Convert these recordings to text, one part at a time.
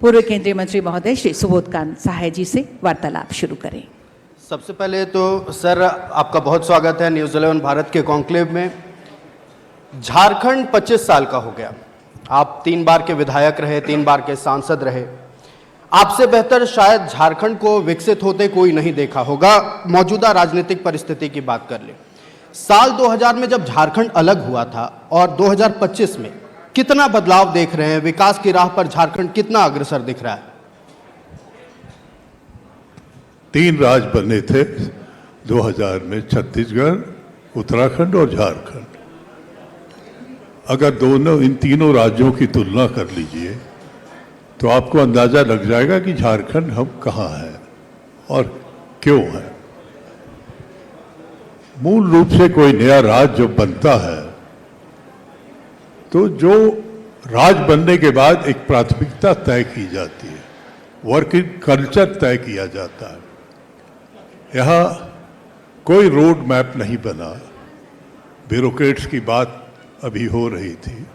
पूर्व केंद्रीय मंत्री महोदय श्री सुबोधकांत सहाय जी से वार्तालाप शुरू करें। सबसे पहले तो सर आपका बहुत स्वागत है न्यूज़ 11 भारत के कॉन्क्लेव में। झारखंड 25 साल का हो गया, आप 3 बार के विधायक रहे, 3 बार के सांसद रहे। आपसे बेहतर शायद झारखंड को विकसित होते कोई नहीं देखा होगा। मौजूदा राजनीतिक परिस्थिति की बात कर ले, साल 2000 में जब झारखंड अलग हुआ था और 2025 में कितना बदलाव देख रहे हैं? विकास की राह पर झारखंड कितना अग्रसर दिख रहा है? 3 राज्य बने थे 2000 में, छत्तीसगढ़, उत्तराखंड और झारखंड। अगर इन तीनों राज्यों की तुलना कर लीजिए तो आपको अंदाजा लग जाएगा कि झारखंड हम कहाँ हैं और क्यों है। मूल रूप से कोई नया राज्य जब बनता है तो जो राज्य बनने के बाद एक प्राथमिकता तय की जाती है, वर्किंग कल्चर तय किया जाता है। यहाँ कोई रोड मैप नहीं बना, ब्यूरोक्रेट्स की बात अभी हो रही थी,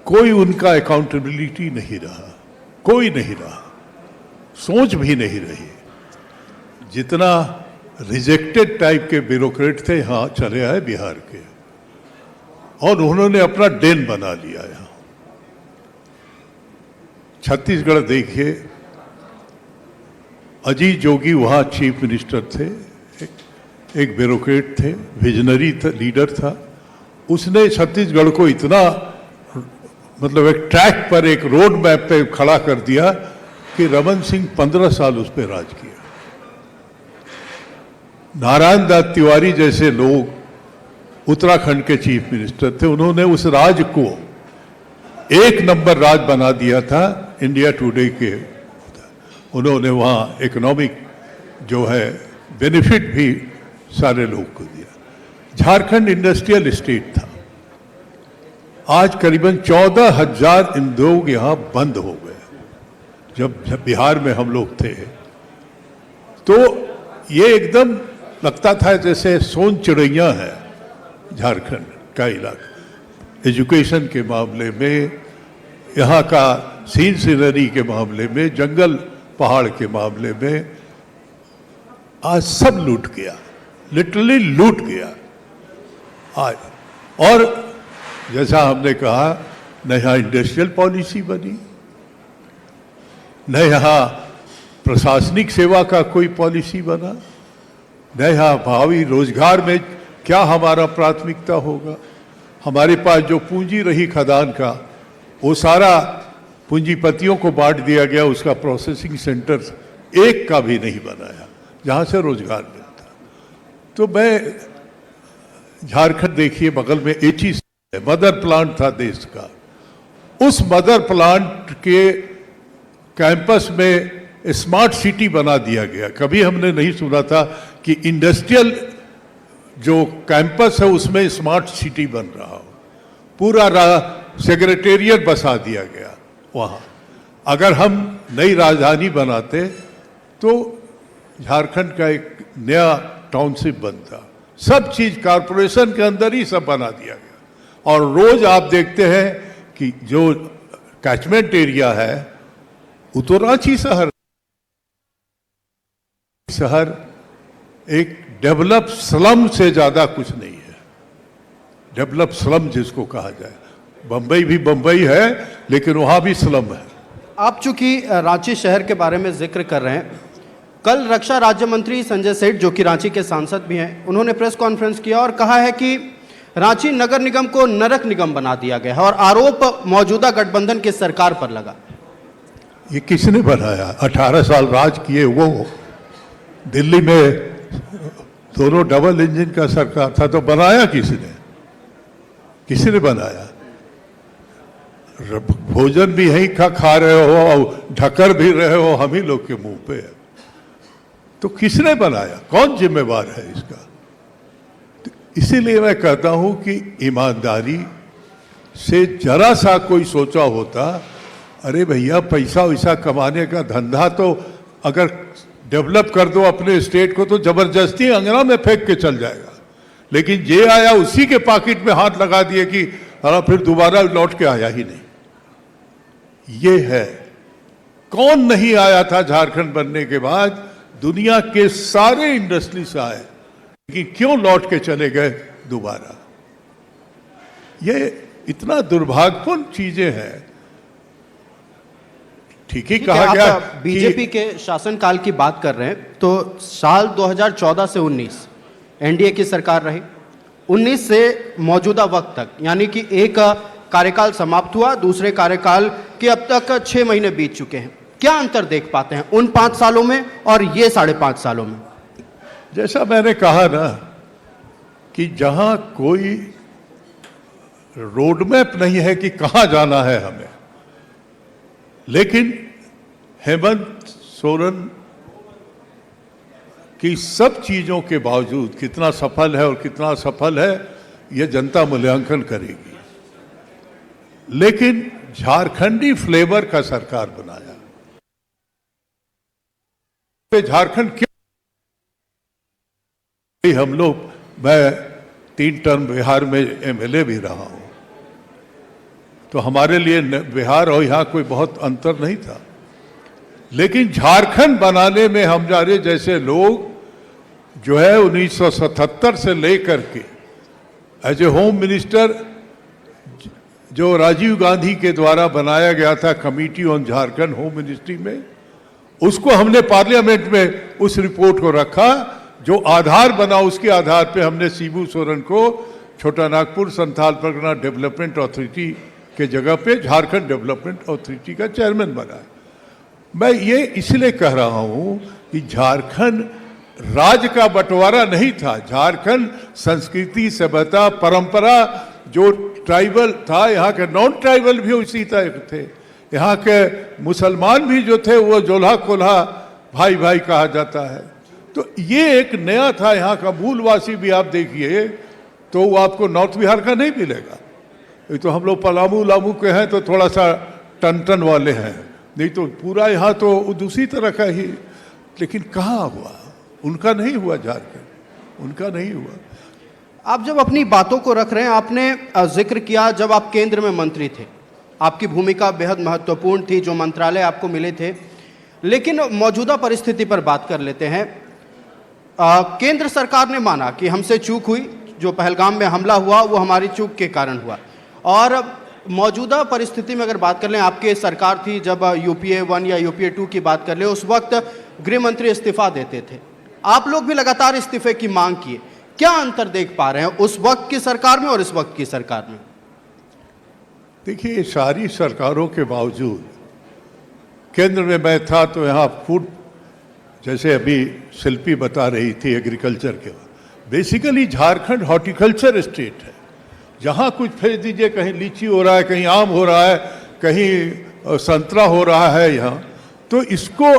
कोई उनका अकाउंटेबिलिटी नहीं रहा, कोई नहीं रहा, सोच भी नहीं रही। जितना रिजेक्टेड टाइप के ब्यूरोक्रेट थे यहाँ चले आए बिहार के और उन्होंने अपना डेन बना लिया। यहाँ छत्तीसगढ़ देखिए, अजीत जोगी वहाँ चीफ मिनिस्टर थे, एक ब्यूरोक्रेट थे, विजनरी लीडर था। उसने छत्तीसगढ़ को इतना मतलब एक ट्रैक पर, एक रोड मैप पे खड़ा कर दिया कि रमन सिंह 15 साल उस पर राज किया। नारायण दत्त तिवारी जैसे लोग उत्तराखंड के चीफ मिनिस्टर थे, उन्होंने उस राज्य को 1 नंबर राज्य बना दिया था इंडिया टुडे के। उन्होंने वहाँ इकोनॉमिक जो है बेनिफिट भी सारे लोग को दिया। झारखंड इंडस्ट्रियल स्टेट था, आज करीबन 14,000 उद्योग यहाँ बंद हो गए। जब बिहार में हम लोग थे तो ये एकदम लगता था जैसे सोन चिड़ैया है झारखंड का इलाका। एजुकेशन के मामले में, यहाँ का सीन सीनरी के मामले में, जंगल पहाड़ के मामले में आज सब लूट गया, लिटरली लूट गया आज। और जैसा हमने कहा, न यहाँ इंडस्ट्रियल पॉलिसी बनी, न यहाँ प्रशासनिक सेवा का कोई पॉलिसी बना, न यहाँ भावी रोजगार में क्या हमारा प्राथमिकता होगा। हमारे पास जो पूंजी रही खदान का, वो सारा पूंजीपतियों को बांट दिया गया। उसका प्रोसेसिंग सेंटर एक का भी नहीं बनाया जहाँ से रोजगार मिलता। तो मैं झारखंड देखिए, बगल में एची मदर प्लांट था देश का। उस मदर प्लांट के कैंपस में स्मार्ट सिटी बना दिया गया। कभी हमने नहीं सुना था कि इंडस्ट्रियल जो कैंपस है उसमें स्मार्ट सिटी बन रहा हो। पूरा सेक्रेटेरिएट बसा दिया गया वहाँ। अगर हम नई राजधानी बनाते तो झारखंड का एक नया टाउनशिप बनता। सब चीज कारपोरेशन के अंदर ही सब बना दिया गया। और रोज आप देखते हैं कि जो कैचमेंट एरिया है वो तो रांची शहर एक डेवलप स्लम से ज्यादा कुछ नहीं है। डेवलप स्लम जिसको कहा जाए, बंबई भी बंबई है लेकिन वहां भी स्लम है। आप चूंकि रांची शहर के बारे में जिक्र कर रहे हैं, कल रक्षा राज्य मंत्री संजय सेठ, जो कि रांची के सांसद भी हैं, उन्होंने प्रेस कॉन्फ्रेंस किया और कहा है कि रांची नगर निगम को नरक निगम बना दिया गया है और आरोप मौजूदा गठबंधन की सरकार पर लगा। ये किसने बनाया? 18 साल राज किए वो। दिल्ली में दोनों डबल इंजन का सरकार था तो बनाया किसने? किसने बनाया? भोजन भी यही खा रहे हो और ढकर भी रहे हो हम ही लोग के मुंह पे। तो किसने बनाया? कौन जिम्मेवार है इसका? तो इसीलिए मैं कहता हूं कि ईमानदारी से जरा सा कोई सोचा होता, अरे भैया पैसा वैसा कमाने का धंधा तो अगर डेवलप कर दो अपने स्टेट को तो जबरदस्ती अंगना में फेंक के चल जाएगा। लेकिन जे आया उसी के पॉकेट में हाथ लगा दिए कि फिर दोबारा लौट के आया ही नहीं। ये है कौन नहीं आया था झारखंड बनने के बाद? दुनिया के सारे इंडस्ट्री से आए, कि क्यों लौट के चले गए दोबारा? ये इतना दुर्भाग्यपूर्ण चीजें हैं। ठीक ही कहा गया कि बीजेपी के शासनकाल की बात कर रहे हैं तो साल 2014 से 19 एनडीए की सरकार रही। 19 से मौजूदा वक्त तक, यानी कि एक कार्यकाल समाप्त हुआ, दूसरे कार्यकाल के अब तक 6 महीने बीत चुके हैं। क्या अंतर देख पाते हैं उन 5 सालों में और ये 5.5 सालों में? जैसा मैंने कहा ना कि जहां कोई रोडमैप नहीं है कि कहां जाना है हमें, लेकिन हेमंत सोरेन की सब चीजों के बावजूद कितना सफल है और कितना असफल है यह जनता मूल्यांकन करेगी। लेकिन झारखंडी फ्लेवर का सरकार बनाया। झारखंड क्यों? हम लोग, मैं 3 टर्म बिहार में एमएलए भी रहा हूं, तो हमारे लिए बिहार और यहां कोई बहुत अंतर नहीं था। लेकिन झारखंड बनाने में हमारे जैसे लोग जो है 1977 से लेकर के एज ए होम मिनिस्टर, जो राजीव गांधी के द्वारा बनाया गया था committee on Jharkhand home ministry में, उसको हमने पार्लियामेंट में उस रिपोर्ट को रखा, जो आधार बना उसके आधार पे हमने शिबू सोरेन को छोटा नागपुर संथाल परगना डेवलपमेंट अथॉरिटी के जगह पे झारखंड डेवलपमेंट अथॉरिटी का चेयरमैन बनाया। मैं ये इसलिए कह रहा हूं कि झारखंड राज्य का बंटवारा नहीं था। झारखंड संस्कृति, सभ्यता, परंपरा, जो ट्राइबल था, यहाँ के नॉन ट्राइबल भी उसी तरह थे। यहाँ के मुसलमान भी जो थे वो जोल्हा कोल्हा भाई भाई कहा जाता है। तो ये एक नया था। यहाँ का मूलवासी भी आप देखिए तो वो आपको नॉर्थ बिहार का नहीं मिलेगा। ये तो हम लोग पलामू लामू के हैं तो थोड़ा सा टन वाले हैं, नहीं तो पूरा यहाँ तो दूसरी तरह का ही। लेकिन कहाँ हुआ? उनका नहीं हुआ, झारखंड उनका नहीं हुआ। आप जब अपनी बातों को रख रहे हैं, आपने जिक्र किया जब आप केंद्र में मंत्री थे, आपकी भूमिका बेहद महत्वपूर्ण थी, जो मंत्रालय आपको मिले थे। लेकिन मौजूदा परिस्थिति पर बात कर लेते हैं। केंद्र सरकार ने माना कि हमसे चूक हुई, जो पहलगाम में हमला हुआ वो हमारी चूक के कारण हुआ। और मौजूदा परिस्थिति में अगर बात कर लें, आपकी सरकार थी जब यूपीए 1 या यूपीए 2 की बात कर लें, उस वक्त गृह मंत्री इस्तीफा देते थे। आप लोग भी लगातार इस्तीफे की मांग किए। क्या अंतर देख पा रहे हैं उस वक्त की सरकार में और इस वक्त की सरकार में? देखिए, सारी सरकारों के बावजूद केंद्र में मैं था तो यहाँ फूड, जैसे अभी शिल्पी बता रही थी एग्रीकल्चर के, बेसिकली झारखंड हॉर्टिकल्चर स्टेट है। जहाँ कुछ फेंक दीजिए, कहीं लीची हो रहा है, कहीं आम हो रहा है, कहीं संतरा हो रहा है यहाँ। तो इसको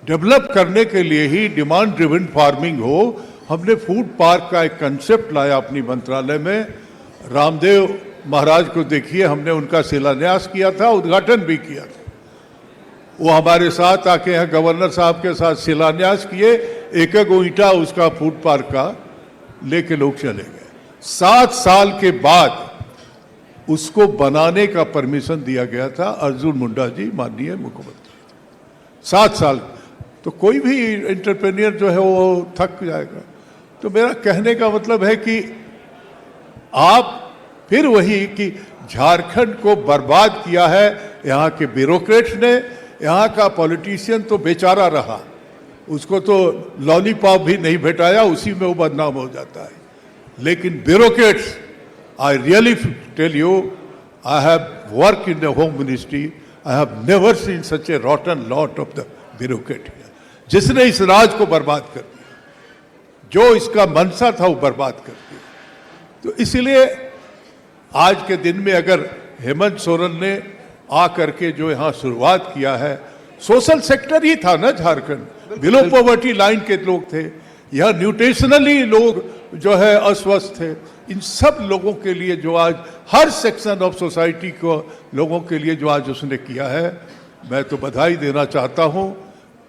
डेवलप करने के लिए ही डिमांड ड्रिवन फार्मिंग हो, हमने फूड पार्क का एक कंसेप्ट लाया अपनी मंत्रालय में। रामदेव महाराज को देखिए, हमने उनका शिलान्यास किया था, उद्घाटन भी किया था। वो हमारे साथ आके यहाँ गवर्नर साहब के साथ शिलान्यास किए, एक ईंटा उसका फूड पार्क का लेके लोग चले गए। 7 साल के बाद उसको बनाने का परमिशन दिया गया था अर्जुन मुंडा जी, माननीय मुख्यमंत्री। 7 साल तो कोई भी एंटरप्रेन्योर जो है वो थक जाएगा। तो मेरा कहने का मतलब है कि आप फिर वही कि झारखंड को बर्बाद किया है यहाँ के ब्यूरोक्रेट्स ने। यहाँ का पॉलिटिशियन तो बेचारा रहा, उसको तो लॉलीपॉप भी नहीं भेटाया, उसी में वो बदनाम हो जाता है। लेकिन bureaucrats, I really tell you, I have work in the home ministry, I have never seen such a rotten lot of the bureaucrat, जिसने इस राज को बर्बाद कर दिया, जो इसका मंशा था वो बर्बाद कर दिया। तो इसलिए आज के दिन में अगर हेमंत सोरेन ने आ करके जो यहाँ शुरुआत किया है, सोशल सेक्टर ही था ना झारखंड, बिलो पॉवर्टी लाइन के लोग थे, यहाँ न्यूट्रिशनली लोग जो है अस्वस्थ थे। इन सब लोगों के लिए जो आज हर सेक्शन ऑफ सोसाइटी को लोगों के लिए जो आज उसने किया है, मैं तो बधाई देना चाहता हूँ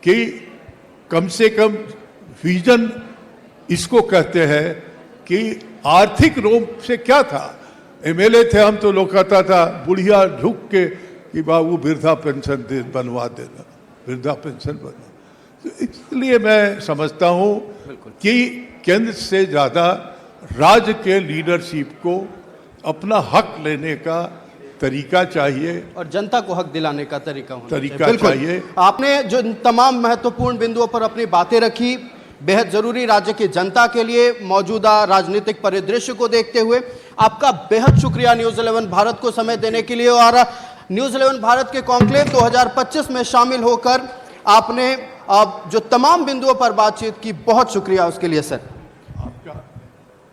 कि कम से कम विजन इसको कहते हैं कि आर्थिक रूप से क्या था। एमएलए थे हम तो लोग कहता था बुढ़िया झुक के कि बाबू वृद्धा पेंशन बनवा देना, वृद्धा पेंशन बनवा। तो इसलिए मैं समझता हूँ कि केंद्र से ज़्यादा राज्य के लीडरशिप को अपना हक लेने का तरीका चाहिए और जनता को हक दिलाने का तरीका होना तरीका बिल्कुल। चाहिए। आपने जो तमाम महत्वपूर्ण बिंदुओं पर अपनी बातें रखी, बेहद जरूरी राज्य की जनता के लिए मौजूदा राजनीतिक परिदृश्य को देखते हुए आपका बेहद शुक्रिया न्यूज़ 11 भारत को समय देने के लिए। और न्यूज़ 11 भारत के कॉन्क्लेव 2025 में शामिल होकर आपने जो तमाम बिंदुओं पर बातचीत की, बहुत शुक्रिया उसके लिए सर। आपका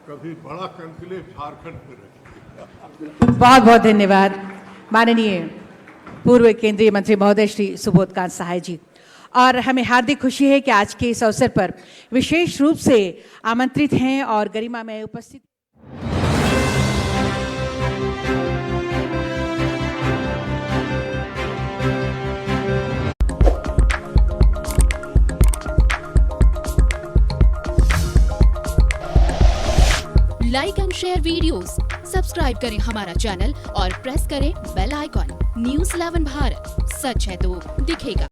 कभी बड़ा कॉन्क्लेव झारखंड में बहुत बहुत धन्यवाद माननीय पूर्व केंद्रीय मंत्री महोदय श्री सुबोधकांत सहाय जी। और हमें हार्दिक खुशी है कि आज के इस अवसर पर विशेष रूप से आमंत्रित हैं और गरिमा में उपस्थित। Like and share videos, subscribe करें हमारा चैनल और प्रेस करें बेल आइकॉन। न्यूज़ 11 भारत, सच है तो दिखेगा।